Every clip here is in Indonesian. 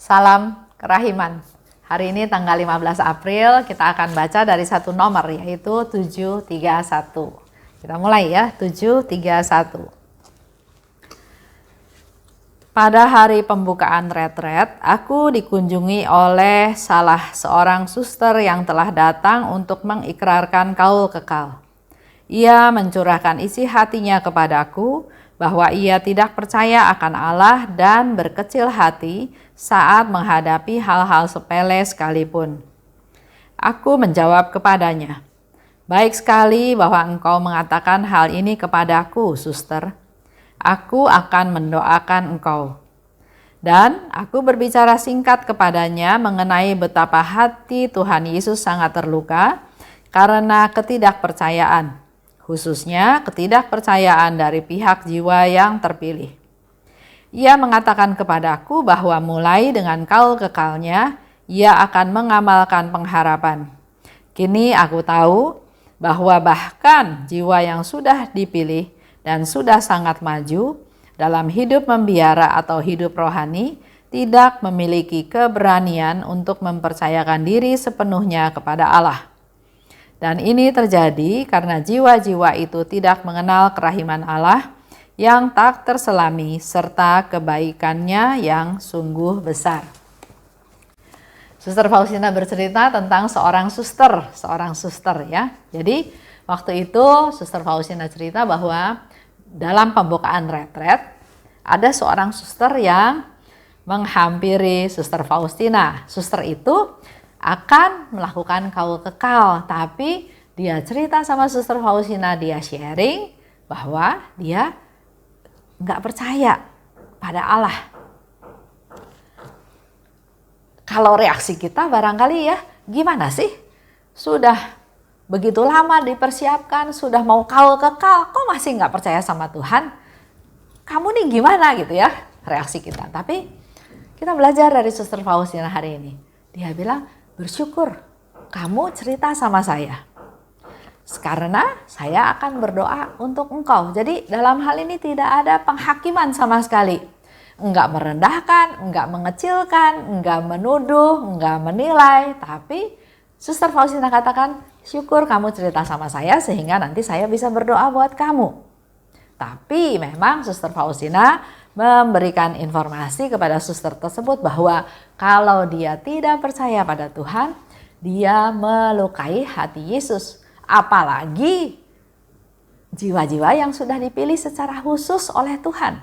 Salam kerahiman. Hari ini tanggal 15 April kita akan baca dari satu nomor yaitu 731. Kita mulai ya, 731. Pada hari pembukaan retret, aku dikunjungi oleh salah seorang suster yang telah datang untuk mengikrarkan kaul kekal. Ia mencurahkan isi hatinya kepadaku bahwa ia tidak percaya akan Allah dan berkecil hati saat menghadapi hal-hal sepele sekalipun. Aku menjawab kepadanya, "Baik sekali bahwa engkau mengatakan hal ini kepadaku, suster. Aku akan mendoakan engkau." Dan aku berbicara singkat kepadanya mengenai betapa hati Tuhan Yesus sangat terluka karena ketidakpercayaan, khususnya ketidakpercayaan dari pihak jiwa yang terpilih. Ia mengatakan kepadaku bahwa mulai dengan kaul kekalnya, ia akan mengamalkan pengharapan. Kini aku tahu bahwa bahkan jiwa yang sudah dipilih dan sudah sangat maju dalam hidup membiara atau hidup rohani tidak memiliki keberanian untuk mempercayakan diri sepenuhnya kepada Allah. Dan ini terjadi karena jiwa-jiwa itu tidak mengenal kerahiman Allah yang tak terselami serta kebaikannya yang sungguh besar. Suster Faustina bercerita tentang seorang suster ya. Jadi waktu itu Suster Faustina cerita bahwa dalam pembukaan retret ada seorang suster yang menghampiri Suster Faustina. Suster itu akan melakukan kaul kekal, tapi dia cerita sama Suster Faustina, dia sharing bahwa dia nggak percaya pada Allah. Kalau reaksi kita barangkali ya, gimana sih? Sudah begitu lama dipersiapkan, sudah mau kaul kekal, kok masih nggak percaya sama Tuhan? Kamu nih gimana gitu ya reaksi kita. Tapi kita belajar dari Suster Faustina hari ini. Dia bilang, bersyukur kamu cerita sama saya. Karena saya akan berdoa untuk engkau. Jadi dalam hal ini tidak ada penghakiman sama sekali. Enggak merendahkan, enggak mengecilkan, enggak menuduh, enggak menilai. Tapi Suster Faustina katakan, syukur kamu cerita sama saya sehingga nanti saya bisa berdoa buat kamu. Tapi memang Suster Faustina memberikan informasi kepada suster tersebut bahwa kalau dia tidak percaya pada Tuhan, dia melukai hati Yesus. Apalagi jiwa-jiwa yang sudah dipilih secara khusus oleh Tuhan.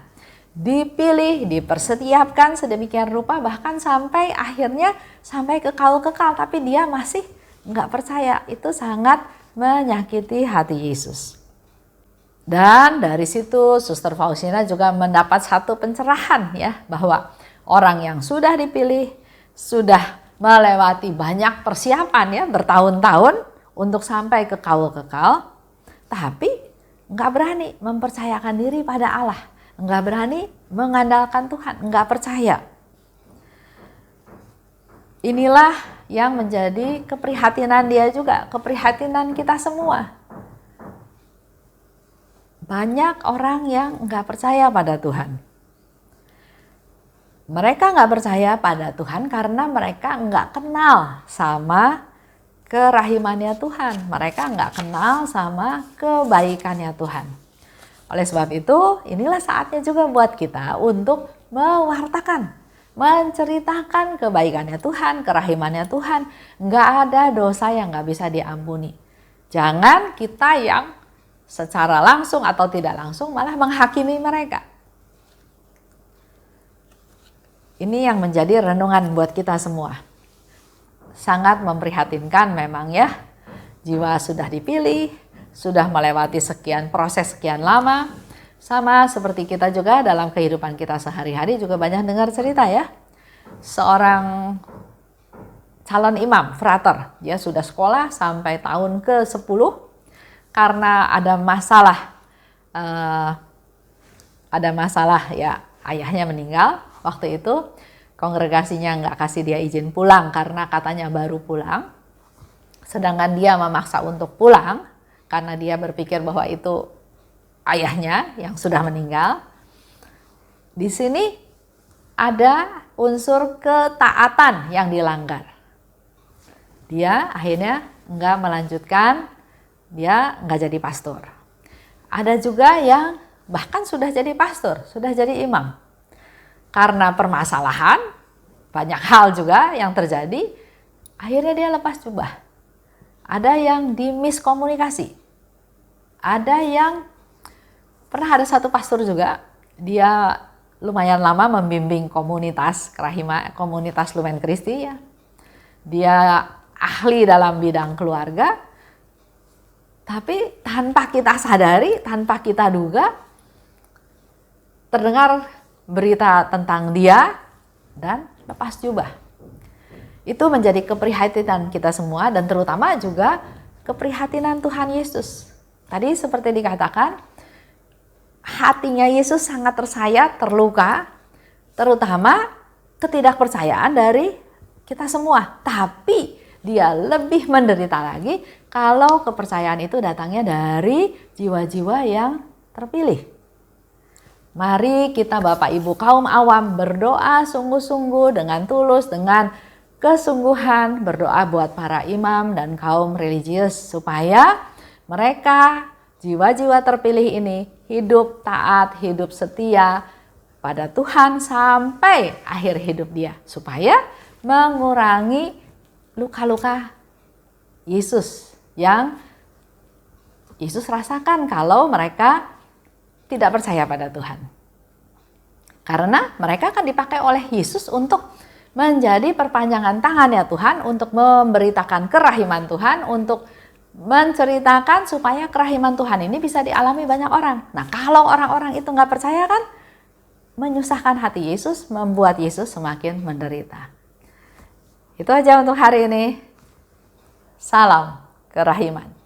Dipilih, dipersetiapkan sedemikian rupa bahkan sampai akhirnya sampai ke kaul kekal. Tapi dia masih nggak percaya. Itu sangat menyakiti hati Yesus. Dan dari situ Suster Faustina juga mendapat satu pencerahan ya, bahwa orang yang sudah dipilih sudah melewati banyak persiapan ya, bertahun-tahun untuk sampai ke kaul kekal, tapi nggak berani mempercayakan diri pada Allah, nggak berani mengandalkan Tuhan, nggak percaya. Inilah yang menjadi keprihatinan dia juga, keprihatinan kita semua. Banyak orang yang nggak percaya pada Tuhan. Mereka nggak percaya pada Tuhan karena mereka nggak kenal sama kerahimannya Tuhan. Mereka nggak kenal sama kebaikannya Tuhan. Oleh sebab itu, inilah saatnya juga buat kita untuk mewartakan, menceritakan kebaikannya Tuhan, kerahimannya Tuhan. Nggak ada dosa yang nggak bisa diampuni. Jangan kita yang secara langsung atau tidak langsung malah menghakimi mereka. Ini yang menjadi renungan buat kita semua. Sangat memprihatinkan memang ya. Jiwa sudah dipilih, sudah melewati sekian proses sekian lama. Sama seperti kita juga dalam kehidupan kita sehari-hari juga banyak dengar cerita ya. Seorang calon imam, frater, dia sudah sekolah sampai tahun ke-10. Karena ada masalah ya, ayahnya meninggal waktu itu, kongregasinya nggak kasih dia izin pulang karena katanya baru pulang, sedangkan dia memaksa untuk pulang karena dia berpikir bahwa itu ayahnya yang sudah meninggal. Di sini ada unsur ketaatan yang dilanggar. Dia akhirnya enggak melanjutkan, dia enggak jadi pastor. Ada juga yang bahkan sudah jadi pastor, sudah jadi imam. Karena permasalahan, banyak hal juga yang terjadi, akhirnya dia lepas jubah. Ada yang dimiskomunikasi. Ada yang, pernah ada satu pastor juga, dia lumayan lama membimbing komunitas komunitas Lumen Christi ya. Dia ahli dalam bidang keluarga, tapi tanpa kita sadari, tanpa kita duga, terdengar berita tentang dia dan lepas jubah. Itu menjadi keprihatinan kita semua dan terutama juga keprihatinan Tuhan Yesus. Tadi seperti dikatakan, hatinya Yesus sangat tersayat, terluka, terutama ketidakpercayaan dari kita semua. Tapi dia lebih menderita lagi kalau kepercayaan itu datangnya dari jiwa-jiwa yang terpilih. Mari kita Bapak Ibu kaum awam berdoa sungguh-sungguh dengan tulus, dengan kesungguhan, berdoa buat para imam dan kaum religius supaya mereka jiwa-jiwa terpilih ini hidup taat, hidup setia pada Tuhan sampai akhir hidup dia, supaya mengurangi luka-luka Yesus yang Yesus rasakan kalau mereka tidak percaya pada Tuhan. Karena mereka akan dipakai oleh Yesus untuk menjadi perpanjangan tangan ya Tuhan, untuk memberitakan kerahiman Tuhan, untuk menceritakan supaya kerahiman Tuhan ini bisa dialami banyak orang. Nah, kalau orang-orang itu nggak percaya kan, menyusahkan hati Yesus, membuat Yesus semakin menderita. Itu aja untuk hari ini. Salam kerahiman.